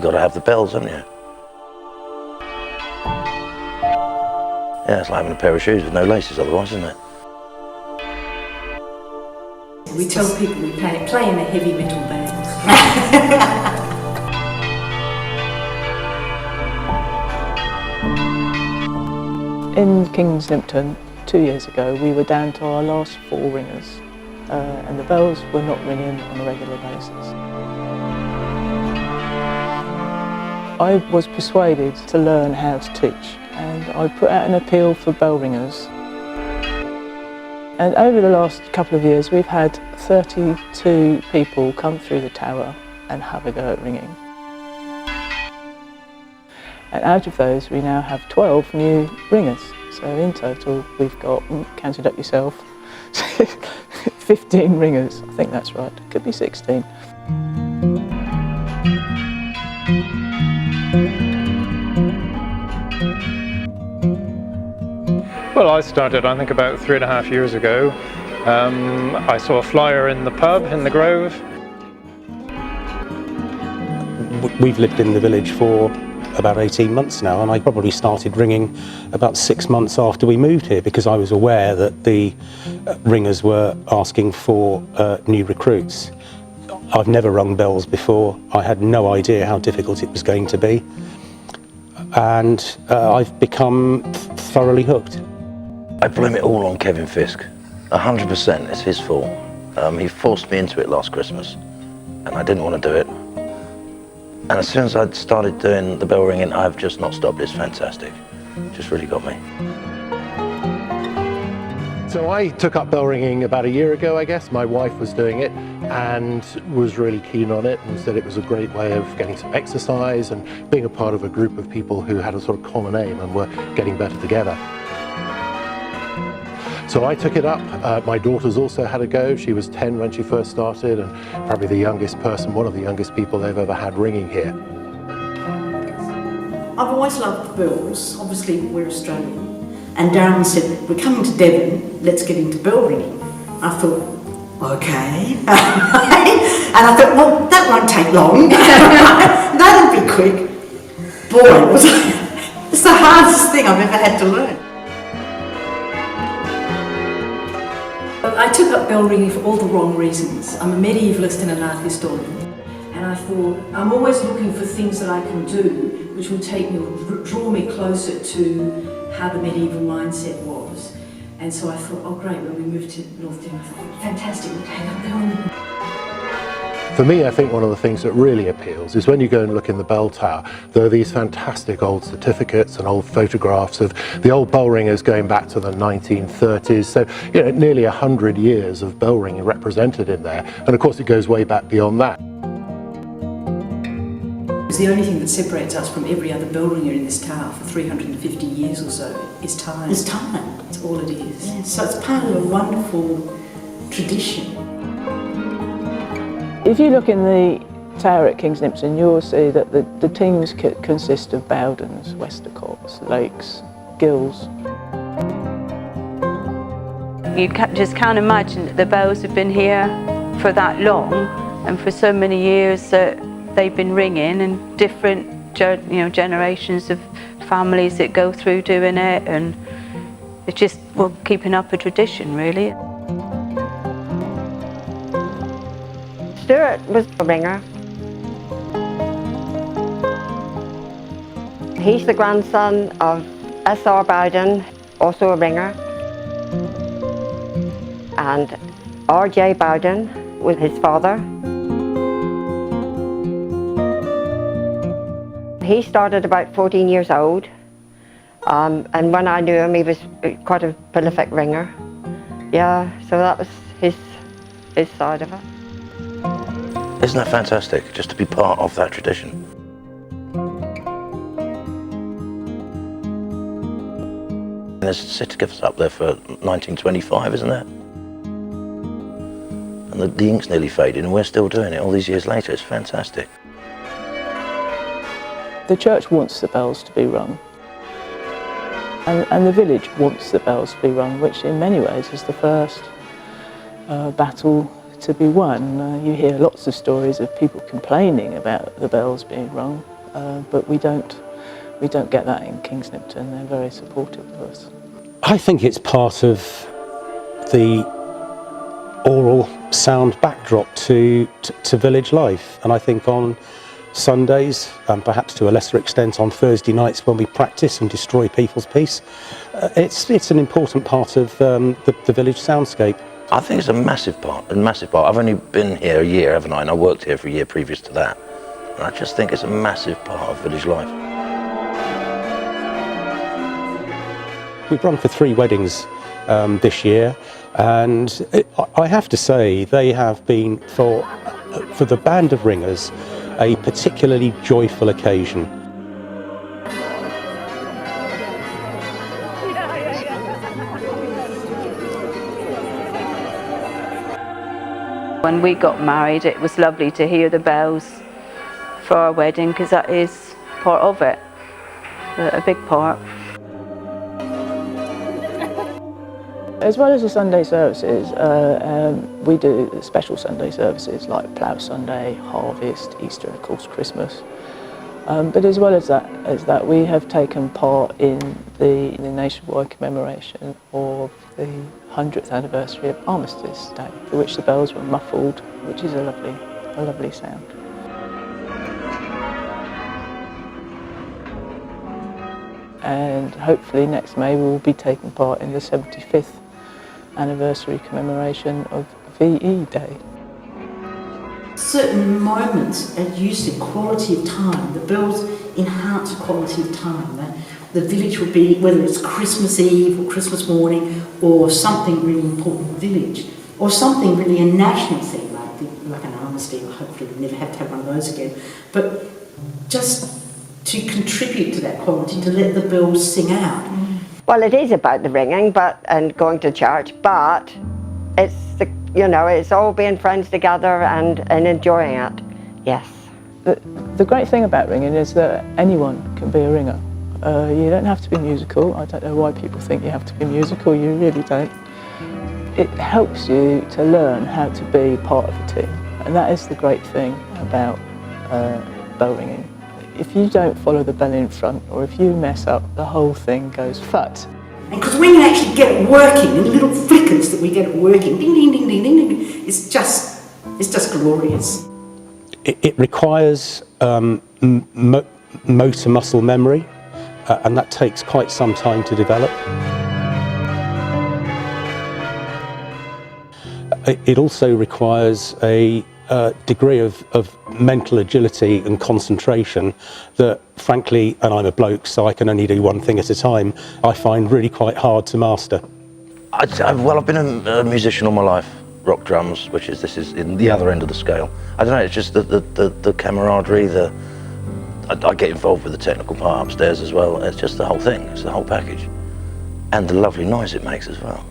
You've got to have the bells, haven't you? Yeah, it's like having a pair of shoes with no laces otherwise, isn't it? We tell people we play in a heavy metal band. In Kingsnympton, 2 years ago, we were down to our last 4 ringers, and the bells were not ringing on a regular basis. I was persuaded to learn how to teach, and I put out an appeal for bell ringers. And over the last couple of years, we've had 32 people come through the tower and have a go at ringing. And out of those, we now have 12 new ringers. So in total, we've got, count it up yourself, 15 ringers. I think that's right. Could be 16. Well, I started, I think, about 3.5 years ago. I saw a flyer in the pub in the Grove. We've lived in the village for about 18 months now, and I probably started ringing about 6 months after we moved here, because I was aware that the ringers were asking for new recruits. I've never rung bells before. I had no idea how difficult it was going to be, and I've become thoroughly hooked. I blame it all on Kevin Fisk. 100%, it's his fault. He forced me into it last Christmas, and I didn't want to do it. And as soon as I'd started doing the bell ringing, I've just not stopped. It's fantastic. Just really got me. So I took up bell ringing about a year ago, I guess. My wife was doing it and was really keen on it and said it was a great way of getting some exercise and being a part of a group of people who had a sort of common aim and were getting better together. So I took it up. My daughter's also had a go. She was 10 when she first started, and probably the youngest person, one of the youngest people they've ever had ringing here. I've always loved the bells. Obviously, we're Australian. And Darren said, we're coming to Devon, let's get into bell ringing. I thought, okay. And I thought, well, that won't take long. That'll be quick. Boy, it's the hardest thing I've ever had to learn. I took up bell ringing for all the wrong reasons. I'm a medievalist and an art historian, and I thought I'm always looking for things that I can do which will take me or draw me closer to how the medieval mindset was. And so I thought, oh great, when we moved to North Devon, I thought, fantastic, we'll take up bell ringing. For me, I think one of the things that really appeals is when you go and look in the bell tower, there are these fantastic old certificates and old photographs of the old bell ringers going back to the 1930s. So, you know, nearly 100 years of bell ringing represented in there. And of course, it goes way back beyond that. It's the only thing that separates us from every other bell ringer in this tower for 350 years or so is time. It's time. That's all it is. Yeah. So it's part of a wonderful tradition. If you look in the tower at Kingsnympton, you'll see that the teams consist of Bowdens, Westercotts, Lakes, Gills. You just can't imagine that the bells have been here for that long and for so many years that they've been ringing, and different generations of families that go through doing it, and it's just keeping up a tradition really. Stuart was a ringer. He's the grandson of S.R. Bowden, also a ringer. And R.J. Bowden was his father. He started about 14 years old, and when I knew him, he was quite a prolific ringer. Yeah, so that was his side of it. Isn't that fantastic, just to be part of that tradition? And there's certificates up there for 1925, isn't there? And the ink's nearly faded, and we're still doing it all these years later. It's fantastic. The church wants the bells to be rung, and the village wants the bells to be rung, which in many ways is the first battle to be won. You hear lots of stories of people complaining about the bells being rung. but we don't get that in Kingsnympton. They're very supportive of us. I think it's part of the oral sound backdrop to village life, and I think on Sundays, and perhaps to a lesser extent on Thursday nights when we practice and destroy people's peace, it's an important part of the village soundscape. I think it's a massive part. I've only been here a year, haven't I? And I worked here for a year previous to that. And I just think it's a massive part of village life. We've run for 3 weddings this year, and I have to say they have been, for the band of ringers, a particularly joyful occasion. When we got married, it was lovely to hear the bells for our wedding, because that is part of it, a big part. As well as the Sunday services, we do special Sunday services like Plough Sunday, Harvest, Easter, of course, Christmas. But as well as that, we have taken part in the nationwide commemoration of the 100th anniversary of Armistice Day, for which the bells were muffled, which is a lovely sound. And hopefully next May we will be taking part in the 75th anniversary commemoration of VE Day. Certain moments are used in quality of time. The bells enhance quality of time. The village would be, whether it's Christmas Eve or Christmas morning, or something really important in the village, or something really a national thing like an armistice. Hopefully we never have to have one of those again. But just to contribute to that quality, to let the bells sing out. Well, it is about the ringing and going to church, but it's it's all being friends together and enjoying it. Yes. The great thing about ringing is that anyone can be a ringer. You don't have to be musical. I don't know why people think you have to be musical. You really don't. It helps you to learn how to be part of a team, and that is the great thing about bell ringing. If you don't follow the bell in front, or if you mess up, the whole thing goes fut. And because when you actually get it working, the little flickers that we get it working, ding, ding, ding, ding, ding, ding, it's just glorious. It requires motor muscle memory, and that takes quite some time to develop. It also requires a degree of mental agility and concentration that, frankly, and I'm a bloke so I can only do one thing at a time, I find really quite hard to master. I've been a musician all my life, rock drums, this is in the other end of the scale. I don't know, it's just the camaraderie, I get involved with the technical part upstairs as well. It's just the whole thing, it's the whole package. And the lovely noise it makes as well.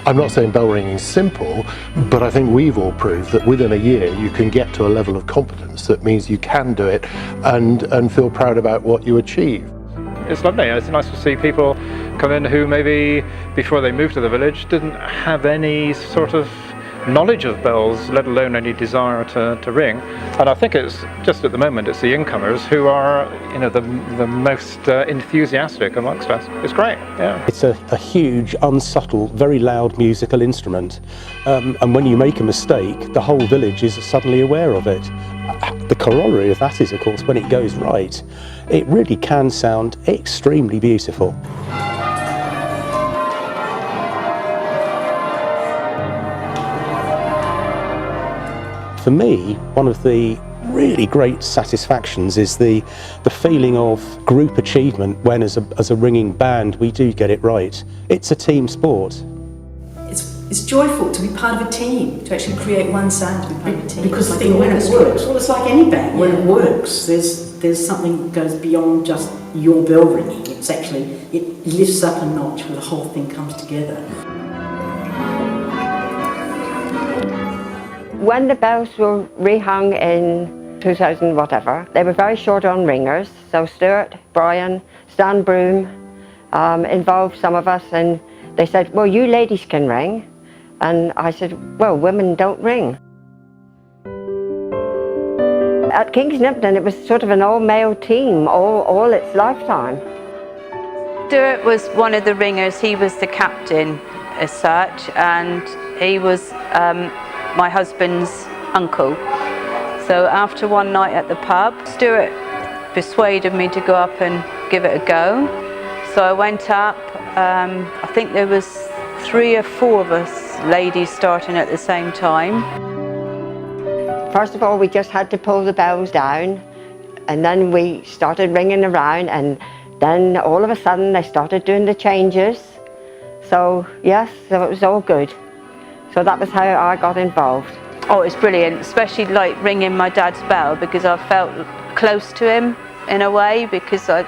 I'm not saying bell ringing is simple, but I think we've all proved that within a year you can get to a level of competence that means you can do it and feel proud about what you achieve. It's lovely. It's nice to see people come in who maybe before they moved to the village didn't have any sort of knowledge of bells, let alone any desire to ring. And I think it's just at the moment it's the incomers who are, the most enthusiastic amongst us. It's great, yeah. It's a huge, unsubtle, very loud musical instrument, and when you make a mistake, the whole village is suddenly aware of it. The corollary of that is, of course, when it goes right, it really can sound extremely beautiful. For me, one of the really great satisfactions is the feeling of group achievement when, as a ringing band, we do get it right. It's a team sport. It's joyful to be part of a team, to actually create one sound, to be part of a team. Because the thing when it works, well, it's like any band, when it works, there's something that goes beyond just your bell ringing. It's actually, it lifts up a notch where the whole thing comes together. When the bells were rehung in 2000 whatever, they were very short on ringers. So Stuart, Brian, Stan Broom involved some of us, and they said, well, you ladies can ring. And I said, well, women don't ring. at Kingsnympton it was sort of an all-male team all its lifetime. Stuart was one of the ringers. He was the captain as such, and he was my husband's uncle. So after one night at the pub, Stuart persuaded me to go up and give it a go. So I went up. I think there was 3 or 4 of us ladies starting at the same time. First of all, we just had to pull the bells down, and then we started ringing around, and then all of a sudden they started doing the changes. So yes, so it was all good. So that was how I got involved. Oh, it's brilliant, especially like ringing my dad's bell, because I felt close to him in a way, because I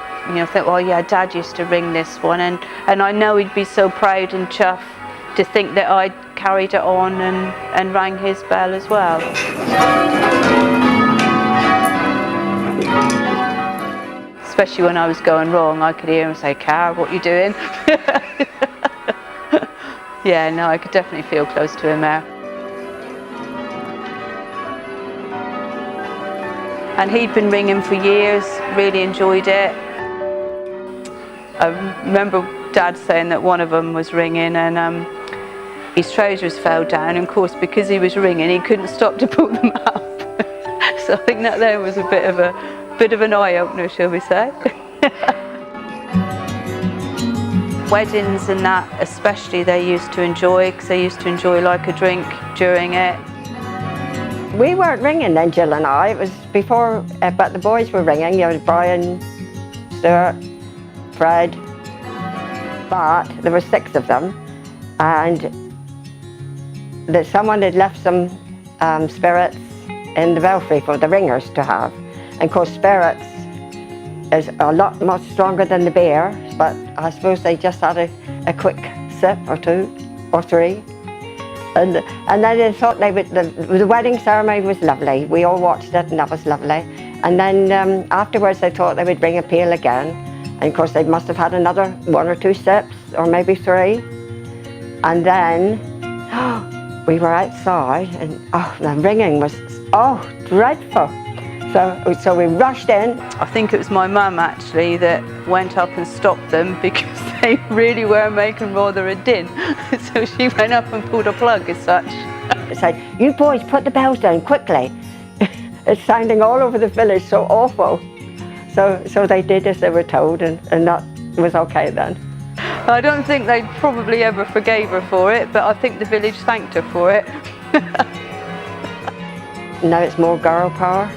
thought, well, yeah, Dad used to ring this one, and I know he'd be so proud and chuffed to think that I'd carried it on and rang his bell as well. Especially when I was going wrong, I could hear him say, "Car, what you doing?" Yeah, no, I could definitely feel close to him there. And he'd been ringing for years, really enjoyed it. I remember Dad saying that one of them was ringing, and his trousers fell down, and of course because he was ringing he couldn't stop to pull them up. So I think that there was a bit of an eye-opener, shall we say. Weddings and that especially they used to enjoy, because they used to enjoy like a drink during it. We weren't ringing then, Jill and I. It was before, but the boys were ringing. You know, Brian, Stuart, Fred. But there were 6 of them, and that someone had left some spirits in the belfry for the ringers to have. And of course, spirits is a lot much stronger than the beer, but I suppose they just had a quick sip or 2 or 3. And then they thought they would, the wedding ceremony was lovely. We all watched it and that was lovely. And then afterwards they thought they would ring a peal again. And of course they must have had another 1 or 2 sips, or maybe 3. And then we were outside, and the ringing was, dreadful. So we rushed in. I think it was my mum actually that went up and stopped them, because they really were making rather a din. So she went up and pulled a plug as such. It said, "You boys put the bells down quickly." It's sounding all over the village so awful. So they did as they were told, and that was okay then. I don't think they probably ever forgave her for it, but I think the village thanked her for it. Now it's more girl power.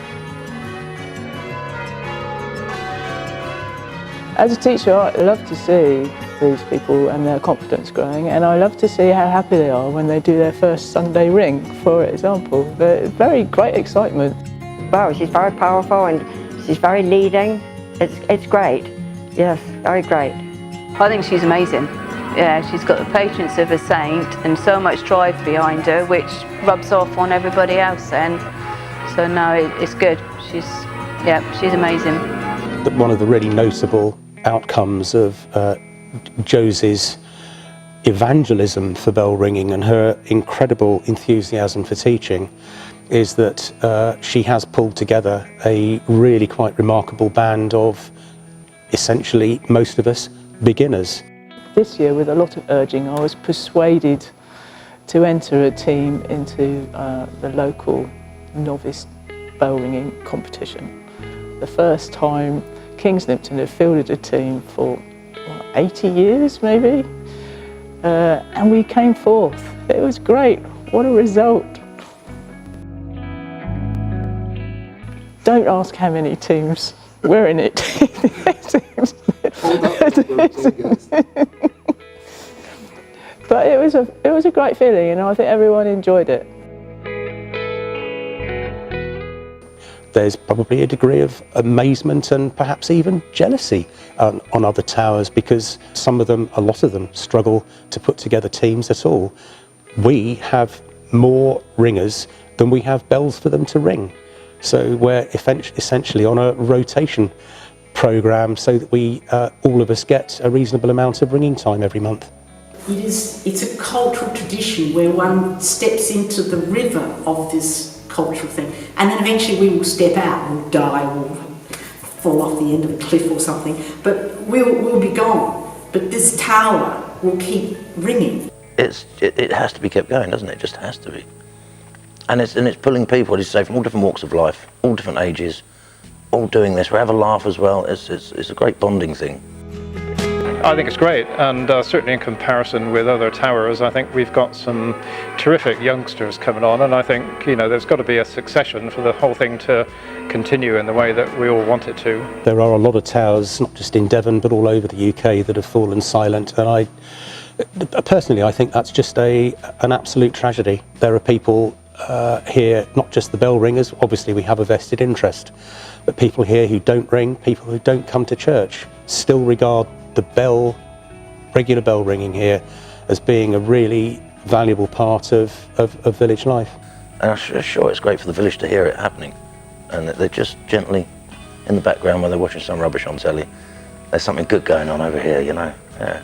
As a teacher, I love to see these people and their confidence growing, and I love to see how happy they are when they do their first Sunday ring, for example. Very great excitement. Wow, she's very powerful and she's very leading. It's great. Yes, very great. I think she's amazing. Yeah, she's got the patience of a saint and so much drive behind her, which rubs off on everybody else then. So no, it's good. She's amazing. One of the really notable outcomes of Josie's evangelism for bell ringing and her incredible enthusiasm for teaching is that she has pulled together a really quite remarkable band of essentially most of us beginners. This year, with a lot of urging, I was persuaded to enter a team into the local novice bell ringing competition. The first time Kingsnympton had fielded a team for 80 years maybe, and we came 4th. It was great. What a result. Don't ask how many teams were in it. But it was a great feeling, and I think everyone enjoyed it. There's probably a degree of amazement and perhaps even jealousy on other towers, because some of them, a lot of them, struggle to put together teams at all. We have more ringers than we have bells for them to ring. So we're essentially on a rotation programme so that we, all of us, get a reasonable amount of ringing time every month. It's a cultural tradition where one steps into the river of this cultural thing. And then eventually we will step out, we'll die, or fall off the end of a cliff or something, but we'll be gone. But this tower will keep ringing. It has to be kept going, doesn't it? It just has to be. And it's pulling people, as you say, from all different walks of life, all different ages, all doing this. We have a laugh as well. It's a great bonding thing. I think it's great, and certainly in comparison with other towers, I think we've got some terrific youngsters coming on, and I think, you know, there's got to be a succession for the whole thing to continue in the way that we all want it to. There are a lot of towers, not just in Devon, but all over the UK that have fallen silent, and personally, I think that's just an absolute tragedy. There are people here, not just the bell ringers, obviously we have a vested interest, but people here who don't ring, people who don't come to church, still regard the regular bell ringing here as being a really valuable part of village life. And I'm sure it's great for the village to hear it happening, and that they're just gently in the background while they're watching some rubbish on telly. There's something good going on over here, you know. Yeah.